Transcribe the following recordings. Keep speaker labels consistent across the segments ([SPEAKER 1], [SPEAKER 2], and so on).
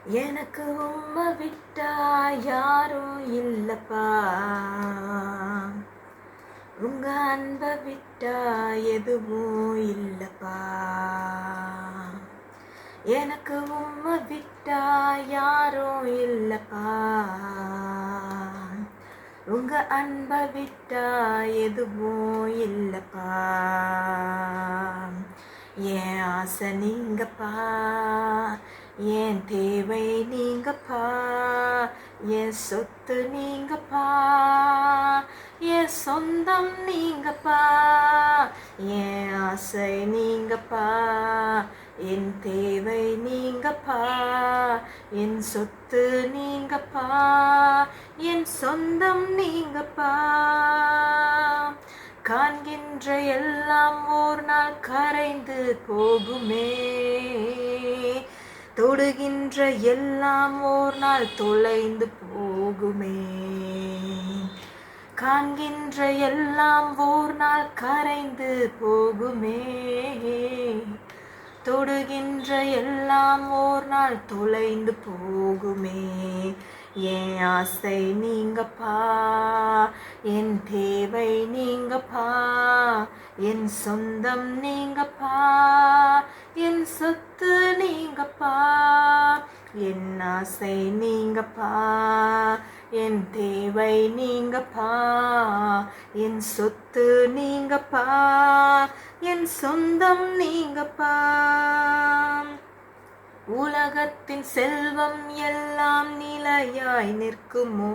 [SPEAKER 1] எனக்கு உம்மை விட்டா யாரும் இல்லப்பா, உங்க அன்பை விட்டா எதுவும் இல்லப்பா. எனக்கு உம்மை விட்டா யாரும் இல்லப்பா, உங்க அன்பை விட்டா எதுவும் இல்லப்பா. என் ஆசை நீங்கப்பா, என் தேவை நீங்கப்பா, என் சொத்து நீங்கப்பா, என் சொந்தம் நீங்கப்பா. என் ஆசை நீங்கப்பா, என் தேவை நீங்கப்பா, என் சொத்து நீங்கப்பா, என் சொந்தம் நீங்கப்பா. காண்கின்ற எல்லாம் ஓர் நாள் கரைந்து போகுமே, தொடுகின்ற எல்லாம் ஓர் நாள் தொலைந்து போகுமே. காண்கின்ற எல்லாம் ஓர் நாள் கரைந்து போகுமே, தொடுகின்ற எல்லாம் ஓர் நாள் தொலைந்து போகுமே. என் ஆசை நீங்கப்பா, என் தேவை நீங்கப்பா, என் சொந்தம் நீங்கப்பா, என் சொத்து நீங்கப்பா. என் ஆசை நீங்கப்பா, என் தேவை நீங்கப்பா, என் சொத்து நீங்கப்பா, என் சொந்தம் நீங்கப்பா. உலகத்தின் செல்வம் எல்லாம் நிலையாய் நிற்குமோ,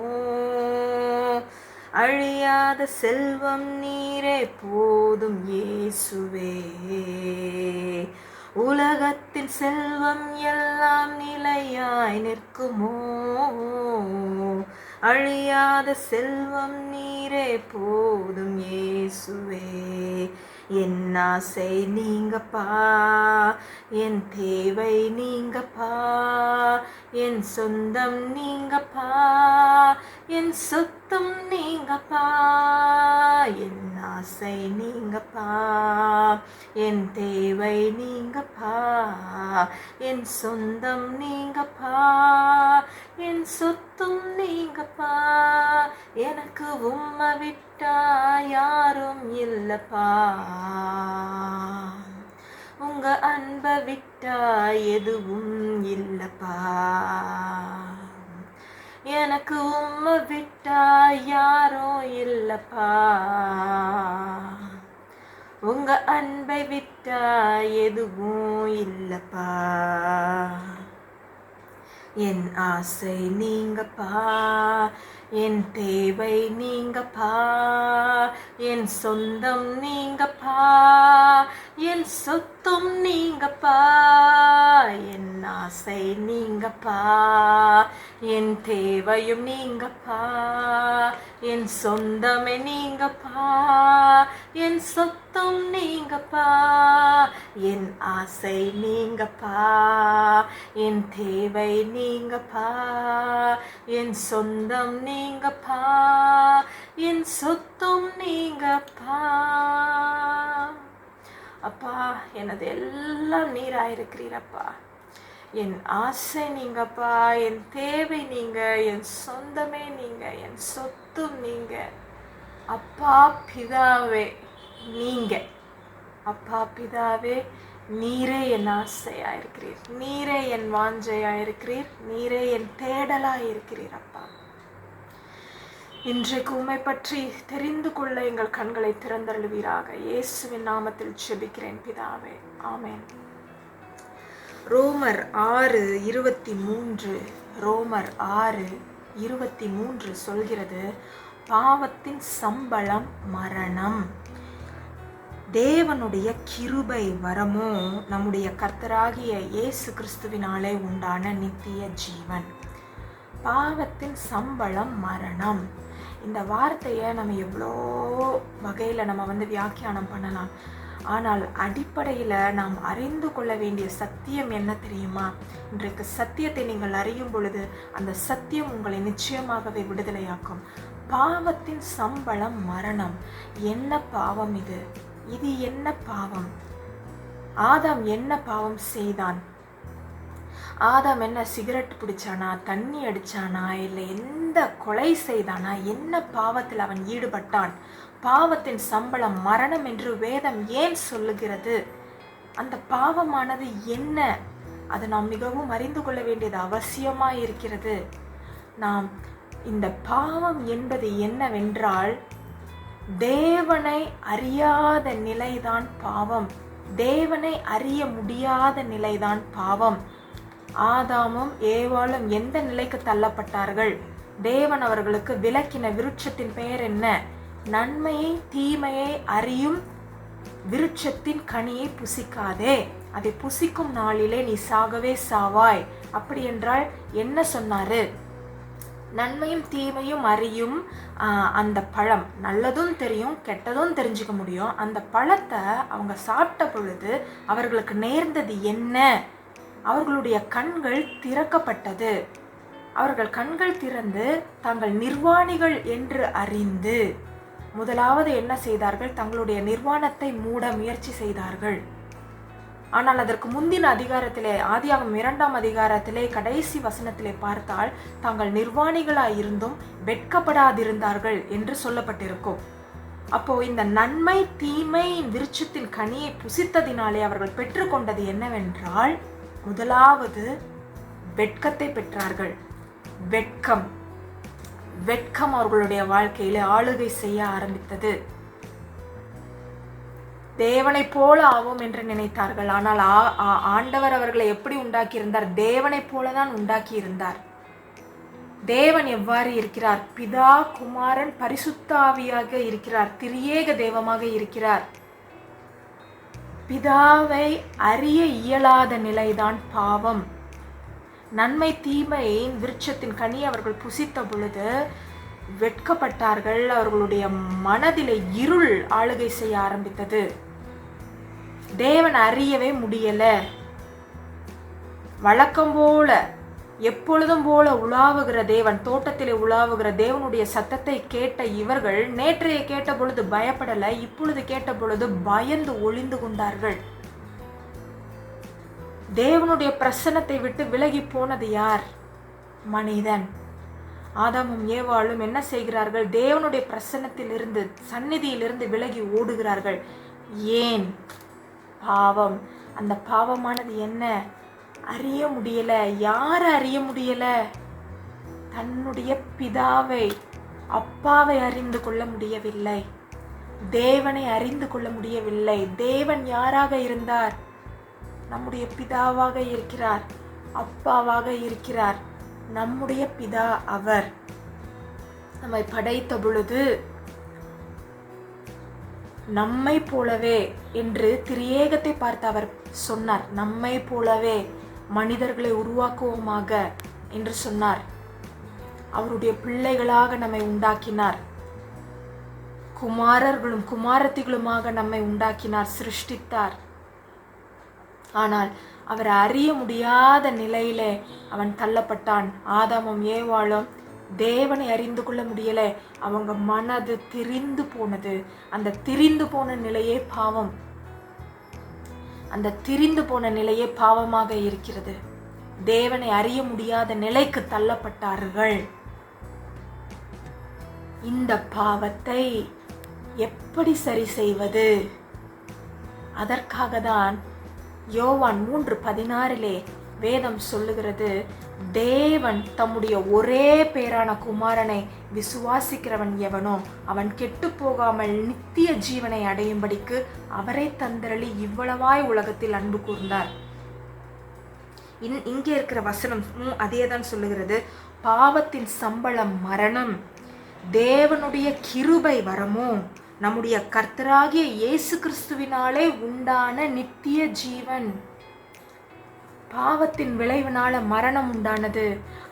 [SPEAKER 1] அழியாத செல்வம் நீரே போதும் இயேசுவே. உலகத்தின் செல்வம் எல்லாம் நிலையாய் நிற்குமோ, அழியாத செல்வம் நீரே போதும் இயேசுவே. என் ஆசை நீங்கப்பா, என் தேவை நீங்கப்பா, என் சொந்தம் நீங்கப்பா, என் சொத்தும் நீங்கப்பா. என் ஆசை நீங்கப்பா, என் தேவை நீங்கப்பா, என் சொந்தம் நீங்கப்பா, என் சொத்தும் நீங்கப்பா. எனக்கு உம்மை விட்டா யாரும் இல்லப்பா, உங்க அன்பை விட்டா எதுவும் இல்லப்பா. எனக்கு உம்மை விட்டா யாரும் இல்லப்பா, உங்க அன்பை விட்டா எதுவும் இல்லப்பா. என் ஆசை நீங்கப்பா, என் தேவை நீங்கப்பா, என் சொந்தம் நீங்கப்பா, என் சொத்தும் நீங்கப்பா. என் ஆசை நீங்கப்பா, என் தேவையும் நீங்கப்பா, என் சொந்தமே நீங்கப்பா, என் சொத்தும் நீங்கப்பா. என் ஆசை நீங்கப்பா, என் தேவை நீங்கப்பா, என் சொந்தம் நீங்கப்பா, என் சொத்தும் நீங்கப்பா. அப்பா, எனது எல்லாம் நீராயிருக்கிறீரப்பா. என் ஆசை நீங்கப்பா, என் தேவை நீங்க, என் சொந்தமே நீங்க, என் சொத்தும் நீங்க. அப்பா பிதாவே நீங்க, அப்பா பிதாவே நீரே என் ஆசையாயிருக்கிறீர், நீரே என் வாஞ்சையாயிருக்கிறீர், நீரே என் தேடலாயிருக்கிறீர். அப்பா, இன்றைக்கு உம்மை பற்றி தெரிந்து கொள்ள எங்கள் கண்களை திறந்தருளுவீராக. இயேசுவின் நாமத்தில் ஜெபிக்கிறேன் பிதாவே, ஆமென். ரோமர் 6:23, ரோமர் 6:23 சொல்கிறது, பாவத்தின் சம்பளம் மரணம், தேவனுடைய கிருபை வரமோ நம்முடைய கர்த்தராகிய இயேசு கிறிஸ்துவினாலே உண்டான நித்திய ஜீவன். பாவத்தின் சம்பளம் மரணம். இந்த வார்த்தையை நம்ம எவ்வளோ வகையில் நம்ம வியாக்கியானம் பண்ணலாம். ஆனால் அடிப்படையில் நாம் அறிந்து கொள்ள வேண்டிய சத்தியம் என்ன தெரியுமா? இன்றைக்கு சத்தியத்தை நீங்கள் அறியும் பொழுது அந்த சத்தியம் உங்களை நிச்சயமாகவே விடுதலையாக்கும். பாவத்தின் சம்பளம் மரணம். என்ன பாவம் இது? இது என்ன பாவம்? ஆதாம் என்ன பாவம் செய்தான்? ஆதாம் என்ன சிகரெட் பிடிச்சானா, தண்ணி அடிச்சானா, இல்லை எந்த கொலை செய்தானா, என்ன பாவத்தில் அவன் ஈடுபட்டான்? பாவத்தின் சம்பளம் மரணம் என்று வேதம் ஏன் சொல்லுகிறது? அந்த பாவமானது என்ன? அதை நாம் மிகவும் அறிந்து கொள்ள வேண்டியது அவசியமாய் இருக்கிறது. நாம் இந்த பாவம் என்பது என்னவென்றால், தேவனை அறியாத நிலைதான் பாவம். தேவனை அறிய முடியாத நிலைதான் பாவம். ஆதாமும் ஏவாளும் எந்த நிலைக்கு தள்ளப்பட்டார்கள்? தேவன் அவர்களுக்கு விலக்கின விருட்சத்தின் பெயர் என்ன? நன்மையை தீமையை அறியும் விருட்சத்தின் கனியை புசிக்காதே, அதை புசிக்கும் நாளிலே நீ சாகவே சாவாய். அப்படி என்றால் என்ன சொன்னாரு? நன்மையும் தீமையும் அறியும் அந்த பழம், நல்லதும் தெரியும் கெட்டதும் தெரிஞ்சுக்க முடியும். அந்த பழத்தை அவங்க சாப்பிட்ட பொழுது அவர்களுக்கு நேர்ந்தது என்ன? அவர்களுடைய கண்கள் திறக்கப்பட்டது. அவர்கள் கண்கள் திறந்து தாங்கள் நிர்வாணிகள் என்று அறிந்து முதலாவது என்ன செய்தார்கள்? தங்களுடைய நிர்வாணத்தை மூட முயற்சி செய்தார்கள். ஆனால் அதற்கு முந்தின அதிகாரத்திலே, ஆதியாகமம் 2ஆம் அதிகாரத்திலே கடைசி வசனத்திலே பார்த்தால், தாங்கள் நிர்வாணிகளாய் இருந்தும் வெட்கப்படாதிருந்தார்கள் என்று சொல்லப்பட்டிருக்கும். அப்போ இந்த நன்மை தீமையின் விருட்சத்தின் கனியை புசித்ததினாலே அவர்கள் பெற்றுக்கொண்டது என்னவென்றால், முதலாவது வெட்கத்தை பெற்றார்கள். வெட்கம் அவர்களுடைய வாழ்க்கையில ஆளுகை செய்ய ஆரம்பித்தது. தேவனை போல ஆவோம் என்று நினைத்தார்கள். ஆனால் ஆண்டவர் அவர்களை எப்படி உண்டாக்கி இருந்தார்? தேவனை போலதான் உண்டாக்கி இருந்தார். தேவன் எவ்வாறு இருக்கிறார்? பிதா, குமாரன், பரிசுத்த ஆவியாக இருக்கிறார். திரியேக தெய்வமாக இருக்கிறார். பிதாவை அறிய இயலாத நிலைதான் பாவம். நன்மை தீமையின் விருட்சத்தின் கனி அவர்கள் புசித்த பொழுது வெட்கப்பட்டார்கள். அவர்களுடைய மனதிலே இருள் ஆளுகை செய்ய ஆரம்பித்தது. தேவன் அறியவே முடியல. வழக்கம் போல எப்பொழுதும் போல உலாவுகிற தேவன், தோட்டத்திலே உலாவுகிற தேவனுடைய சத்தத்தை கேட்ட இவர்கள் நேற்றைய கேட்ட பொழுது பயப்படல, இப்பொழுது கேட்ட பொழுது பயந்து ஒளிந்து கொண்டார்கள். தேவனுடைய பிரசன்னத்தை விட்டு விலகி போனது யார்? மனிதன். ஆதாமும் ஏவாளும் என்ன செய்கிறார்கள்? தேவனுடைய பிரசன்னத்திலிருந்து, சந்நிதியிலிருந்து விலகி ஓடுகிறார்கள். ஏன்? பாவம். அந்த பாவமானது என்ன? அறிய முடியல. யாரை அறிய முடியல? தன்னுடைய பிதாவை, அப்பாவை அறிந்து கொள்ள முடியவில்லை. தேவனை அறிந்து கொள்ள முடியவில்லை. தேவன் யாராக இருந்தார்? நம்முடைய பிதாவாக இருக்கிறார், அப்பாவாக இருக்கிறார். நம்முடைய பிதா அவர். நம்மை படைத்த பொழுது நம்மை போலவே என்று திரியேகத்தை பார்த்து அவர் சொன்னார். நம்மை போலவே மனிதர்களை உருவாக்குவோமாக என்று சொன்னார். அவருடைய பிள்ளைகளாக நம்மை உண்டாக்கினார். குமாரர்களும் குமாரத்திகளுமாக நம்மை உண்டாக்கினார், சிருஷ்டித்தார். ஆனால் அவர் அறிய முடியாத நிலையிலே அவன் தள்ளப்பட்டான். ஆதாமும் ஏவாளும் தேவனை அறிந்து கொள்ள முடியல. அவங்க மனது திரிந்து போனது. அந்த திரிந்து போன நிலையே பாவம். அந்த திரிந்து போன நிலையே பாவமாக இருக்கிறது. தேவனை அறிய முடியாத நிலைக்கு தள்ளப்பட்டார்கள். இந்த பாவத்தை எப்படி சரி செய்வது? அதற்காக தான் யோவான் 3:16 வேதம் சொல்லுகிறது, தேவன் தம்முடைய ஒரே பேரான குமாரனை விசுவாசிக்கிறவன் எவனோ அவன் கெட்டு போகாமல் நித்திய ஜீவனை அடையும்படிக்கு அவரை தந்தரளி இவ்வளவாய் உலகத்தில் அன்பு கூர்ந்தார். இங்கே இருக்கிற வசனம் அதே தான் சொல்லுகிறது. பாவத்தின் சம்பளம் மரணம், தேவனுடைய கிருபை வரமோ நம்முடைய கர்த்தராகிய இயேசு கிறிஸ்துவினாலே உண்டான நித்திய ஜீவன். பாவத்தின் விளைவினால மரணம் உண்டானது.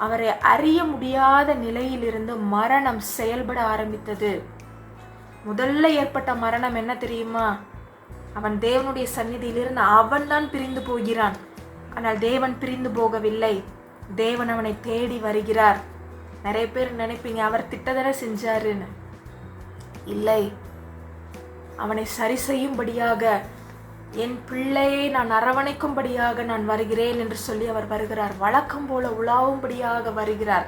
[SPEAKER 1] அவரை அறிய முடியாத நிலையிலிருந்து மரணம் செயல்பட ஆரம்பித்தது. முதல்ல ஏற்பட்ட மரணம் என்ன தெரியுமா? அவன் தேவனுடைய சந்நிதியிலிருந்து அவன் தான் பிரிந்து போகிறான். ஆனால் தேவன் பிரிந்து போகவில்லை. தேவன் அவனை தேடி வருகிறார். நிறைய பேர் நினைப்பீங்க அவர் திட்டதானே செஞ்சாருன்னு. இல்லை, அவனை சரி செய்யும்படியாக என் பிள்ளையை நான் அரவணைக்கும்படியாக நான் வருகிறேன் என்று சொல்லி அவர் வருகிறார். வழக்கம் போல உலாவும்படியாக வருகிறார்.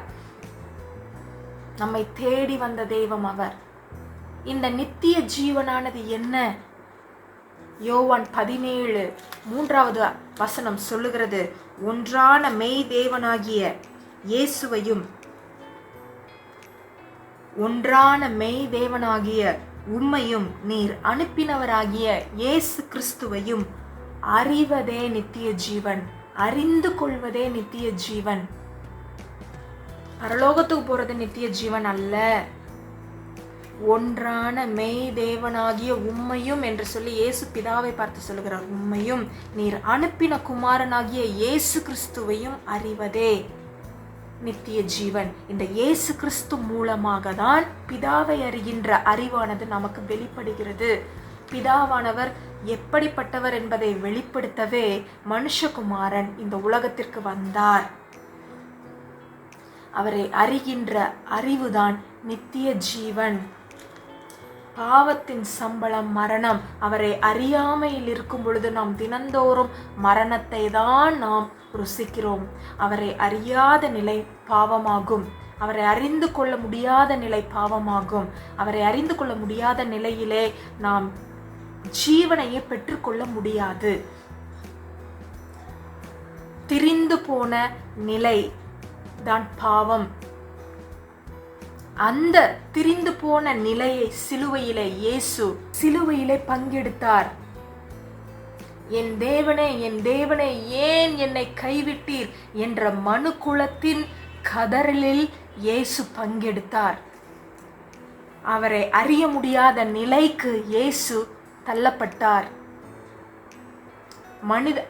[SPEAKER 1] நம்மை தேடி வந்த தெய்வம் அவர். இந்த நித்திய ஜீவனானது என்ன? யோவான் 17:3 சொல்லுகிறது, ஒன்றான மெய் தேவனாகிய இயேசுவையும் ஒன்றான மெய் தேவனாகிய உம்மையும் நீர் அனுப்பினவராகிய இயேசு கிறிஸ்துவையும் அறிவதே நித்திய ஜீவன். அறிந்து கொள்வதே நித்திய ஜீவன். பரலோகத்துக்கு போறது நித்திய ஜீவன் அல்ல. ஒன்றான மெய் தேவனாகிய உம்மையும் என்று சொல்லி இயேசு பிதாவை பார்த்து சொல்லுகிறார். உம்மையும் நீர் அனுப்பின குமாரனாகிய இயேசு கிறிஸ்துவையும் அறிவதே நித்திய ஜீவன். இந்த இயேசு கிறிஸ்து மூலமாக தான் பிதாவை அறிகின்ற அறிவானது நமக்கு வெளிப்படுகிறது. பிதாவானவர் எப்படிப்பட்டவர் என்பதை வெளிப்படுத்தவே மனுஷகுமாரன் இந்த உலகத்திற்கு வந்தார். அவரை அறிகின்ற அறிவுதான் நித்திய ஜீவன். பாவத்தின் சம்பளம் மரணம். அவரை அறியாமையில் இருக்கும் பொழுது நாம் தினந்தோறும் மரணத்தை தான் நாம் ருசிக்கிறோம். அவரை அறியாத நிலை பாவமாகும். அவரை அறிந்து கொள்ள முடியாத நிலை பாவமாகும். அவரை அறிந்து கொள்ள முடியாத நிலையிலே நாம் ஜீவனையே பெற்றுக்கொள்ள முடியாது. திரிந்து போன நிலை தான் பாவம். அந்த திரிந்து போன நிலையை சிலுவையிலே இயேசு சிலுவையிலே பங்கெடுத்தார். என் தேவனே என் தேவனே ஏன் என்னை கைவிட்டீர் என்ற மனுக்குலத்தின் கதறலில் இயேசு பங்கெடுத்தார். அவரை அறிய முடியாத நிலைக்கு இயேசு தள்ளப்பட்டார்.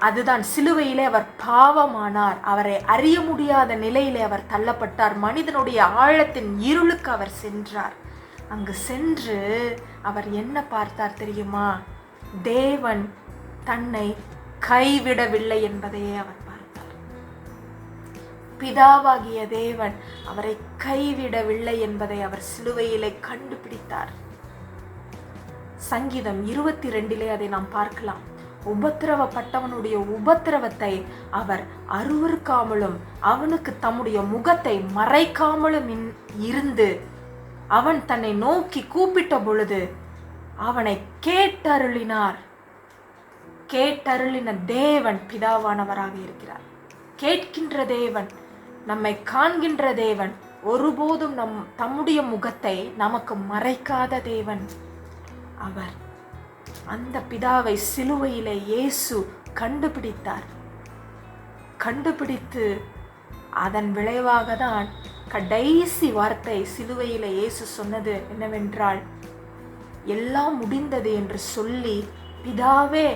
[SPEAKER 1] அதுதான் சிலுவையிலே அவர் பாவமானார். அவரை அறிய முடியாத நிலையிலே அவர் தள்ளப்பட்டார். மனிதனுடைய ஆழத்தின் இருளுக்கு அவர் சென்றார். அங்கு சென்று அவர் என்ன பார்த்தார் தெரியுமா? தேவன் தன்னை கைவிடவில்லை என்பதையே அவர் பார்த்தார். பிதாவாகிய தேவன் அவரை கைவிடவில்லை என்பதை அவர் சிலுவையிலே கண்டுபிடித்தார். சங்கீதம் 22 அதை நாம் பார்க்கலாம். உபத்திரவப்பட்டவனுடைய உபத்திரவத்தை அவர் அருவருக்காமலும் அவனுக்கு தம்முடைய முகத்தை மறைக்காமலும் இருந்து அவன் தன்னை நோக்கி கூப்பிட்ட பொழுது அவனை கேட்டருளினார். கேட்டருளின தேவன் பிதாவானவராக இருக்கிறார். கேட்கின்ற தேவன், நம்மை காண்கின்ற தேவன், ஒருபோதும் தம்முடைய முகத்தை நமக்கு மறைக்காத தேவன் அவர். அந்த பிதாவை சிலுவையிலே இயேசு கண்டுபிடித்தார். கண்டுபிடித்து அதன் விளைவாக தான் கடைசி வார்த்தை சிலுவையிலே இயேசு சொன்னது என்னவென்றால், எல்லாம் முடிந்தது என்று சொல்லி, பிதாவே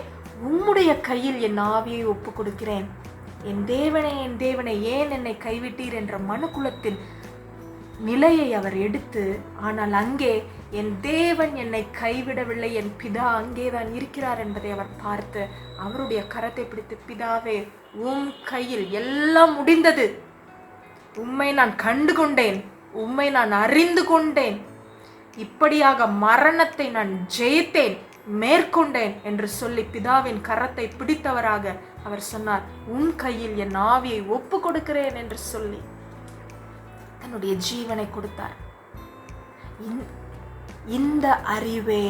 [SPEAKER 1] உம்முடைய கையில் என் ஆவியை ஒப்பு கொடுக்கிறேன். என் தேவனே என் தேவனே ஏன் என்னை கைவிட்டீர் என்ற மனுக்குலத்தின் நிலையை அவர் எடுத்து, ஆனால் அங்கே என் தேவன் என்னை கைவிடவில்லை, என் பிதா அங்கேதான் இருக்கிறார் என்பதை அவர் பார்த்து அவருடைய கரத்தை பிடித்து, பிதாவே உம் கையில் எல்லாம் முடிந்தது, உம்மை நான் கண்டு கொண்டேன், உம்மை நான் அறிந்து கொண்டேன், இப்படியாக மரணத்தை நான் ஜெயித்தேன், மேற்கொண்டேன் என்று சொல்லி பிதாவின் கரத்தை பிடித்தவராக அவர் சொன்னார், உன் கையில் என் ஆவியை ஒப்பு கொடுக்கிறேன் என்று சொல்லி தன்னுடைய ஜீவனை கொடுத்தார். இந்த அறிவே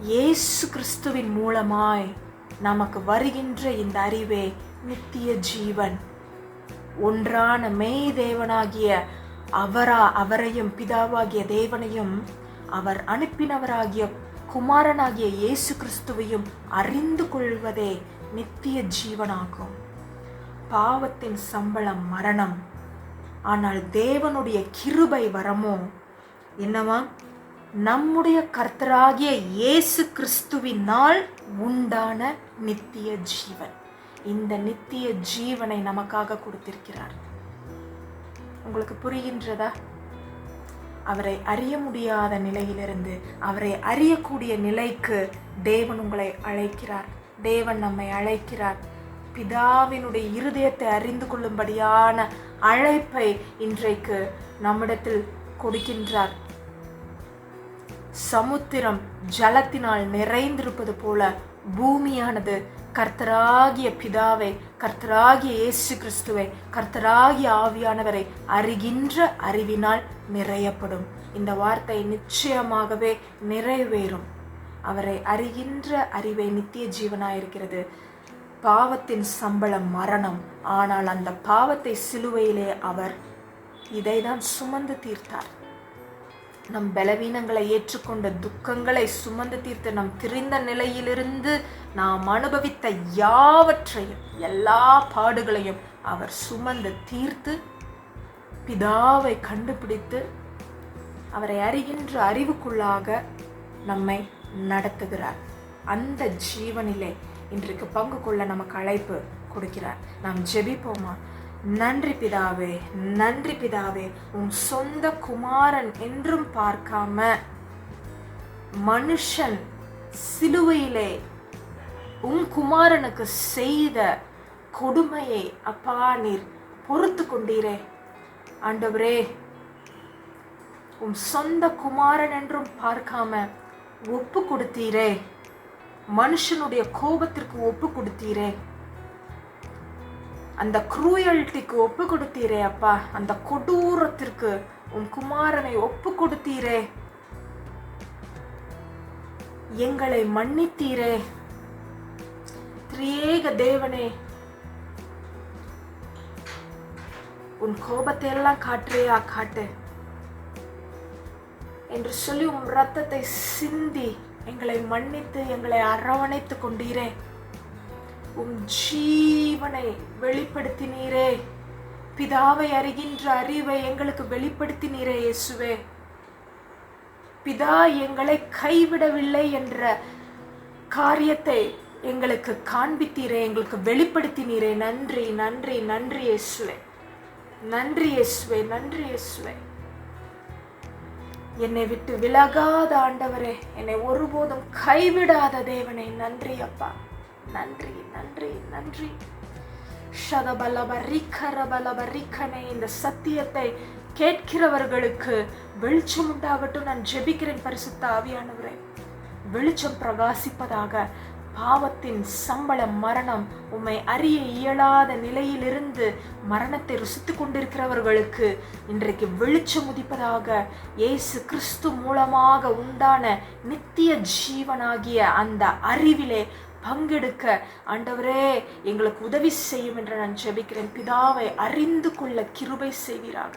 [SPEAKER 1] இயேசு கிறிஸ்துவின் மூலமாய் நமக்கு வருகின்ற இந்த அறிவே நித்திய ஜீவன். ஒன்றான மெய் தேவனாகிய அவரையும் பிதாவாகிய தேவனையும் அவர் அனுப்பினவராகிய குமாரனாகிய இயேசு கிறிஸ்துவையும் அறிந்து கொள்வதே நித்திய ஜீவனாகும். பாவத்தின் சம்பளம் மரணம், ஆனால் தேவனுடைய கிருபை வரமோ என்னவா? நம்முடைய கர்த்தராகிய இயேசு கிறிஸ்துவினால் உண்டான நித்திய ஜீவன். இந்த நித்திய ஜீவனை நமக்காக கொடுத்திருக்கிறார். உங்களுக்கு புரிகின்றதா? அவரை அறிய முடியாத நிலையிலிருந்து அவரை அறியக்கூடிய நிலைக்கு தேவன் உங்களை அழைக்கிறார். தேவன் நம்மை அழைக்கிறார். பிதாவினுடைய இருதயத்தை அறிந்து கொள்ளும்படியான அழைப்பை இன்றைக்கு நம்மிடத்தில் கொடுக்கின்றார். சமுத்திரம் ஜலத்தினால் நிறைந்திருப்பது போல பூமியானது கர்த்தராகிய பிதாவை, கர்த்தராகிய இயேசு கிறிஸ்துவை, கர்த்தராகிய ஆவியானவரை அறிகின்ற அறிவினால் நிறையப்படும். இந்த வார்த்தை நிச்சயமாகவே நிறைவேறும். அவரை அறிகின்ற அறிவை நித்திய ஜீவனாயிருக்கிறது. பாவத்தின் சம்பளம் மரணம். ஆனால் அந்த பாவத்தை சிலுவையிலே அவர் இதைதான் சுமந்து தீர்த்தார். நம் பலவீனங்களை ஏற்றுக்கொண்ட துக்கங்களை சுமந்து தீர்த்து நம் திரிந்த நிலையிலிருந்து நாம் அனுபவித்த யாவற்றையும், எல்லா பாடுகளையும் அவர் சுமந்து தீர்த்து பிதாவை கண்டுபிடித்து அவரை அறிகின்ற அறிவுக்குள்ளாக நம்மை நடத்துகிறார். அந்த ஜீவனிலே இன்றைக்கு பங்கு கொள்ள நமக்கு அழைப்பு கொடுக்கிறார். நாம் ஜெபிப்போமா? நன்றி பிதாவே, நன்றி பிதாவே. உன் சொந்த குமாரன் என்றும் பார்க்காம மனுஷன் சிலுவையிலே உன் குமாரனுக்கு செய்த கொடுமையை அப்பா நீர் பொறுத்து கொண்டீரே. ஆண்டவரே, உன் சொந்த குமாரன் என்றும் பார்க்காம ஒப்பு கொடுத்தீரே. மனுஷனுடைய கோபத்திற்கு ஒப்பு கொடுத்தீரே. அந்த குரூயல்ட்டிக்கு ஒப்பு கொடுத்தீரே அப்பா. அந்த கொடூரத்திற்கு உன் குமாரனை ஒப்பு கொடுத்தீரே. எங்களை மன்னித்தீரே. திரியேக தேவனே, உன் கோபத்தை எல்லாம் காட்டுறியா காட்டு என்று சொல்லி உன் ரத்தத்தை சிந்தி எங்களை மன்னித்து எங்களை அரவணைத்து கொண்டீரே. உன் ஜீவனை வெளிப்படுத்தினீரே. பிதாவை அறிகின்ற அறிவை எங்களுக்கு வெளிப்படுத்தினீரே இயேசுவே. பிதா எங்களை கைவிடவில்லை என்ற காரியத்தை எங்களுக்கு காண்பித்தீரே, எங்களுக்கு வெளிப்படுத்தினீரே. நன்றி நன்றி நன்றி இயேசுவே, நன்றி இயேசுவே, நன்றி இயேசுவே. என்னை விட்டு விலகாத ஆண்டவரே, என்னை ஒருபோதும் கைவிடாத தேவனே, நன்றி அப்பா, நன்றி நன்றி நன்றி. ஷதபலபரிக்கரபலபரிக்கனே, இந்த சத்தியத்தை கேட்கிறவர்களுக்கு வெளிச்சம் உண்டாகட்டும். நான் ஜெபிக்கிறேன் பரிசுத்த ஆவியானவரே, வெளிச்சம் பிரகாசிப்பதாக. பாவத்தின் சம்பளம் மரணம். உம்மை அறிய இயலாத நிலையிலிருந்து மரணத்தை ருசித்து கொண்டிருக்கிறவர்களுக்கு இன்றைக்கு வெளிச்சம் உதிப்பதாக. இயேசு கிறிஸ்து மூலமாக உண்டான நித்திய ஜீவனாகிய அந்த அறிவிலே பங்கெடுக்க ஆண்டவரே எங்களுக்கு உதவி செய்யும் என்று நான் ஜெபிக்கிறேன். பிதாவை அறிந்து கொள்ள கிருபை செய்வீராக.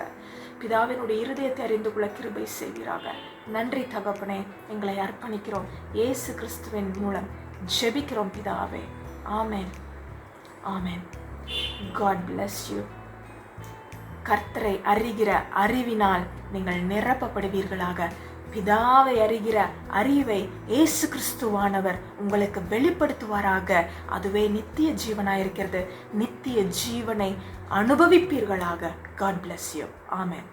[SPEAKER 1] பிதாவினுடைய இருதயத்தை அறிந்து கொள்ள கிருபை செய்வீராக. நன்றி தகப்பனே, எங்களை அர்ப்பணிக்கிறோம். இயேசு கிறிஸ்துவின் மூலம் ஜெபிக்கிறோம் பிதாவே. ஆமென், ஆமென். God bless you. கர்த்தரை அறிகிற அறிவினால் நீங்கள் நிரப்பப்படுவீர்களாக. பிதாவை அறிகிற அறிவை இயேசு கிறிஸ்துவானவர் உங்களுக்கு வெளிப்படுத்துவாராக. அதுவே நித்திய ஜீவனாயிருக்கிறது. நித்திய ஜீவனை அனுபவிப்பீர்களாக. God bless you. ஆமென்.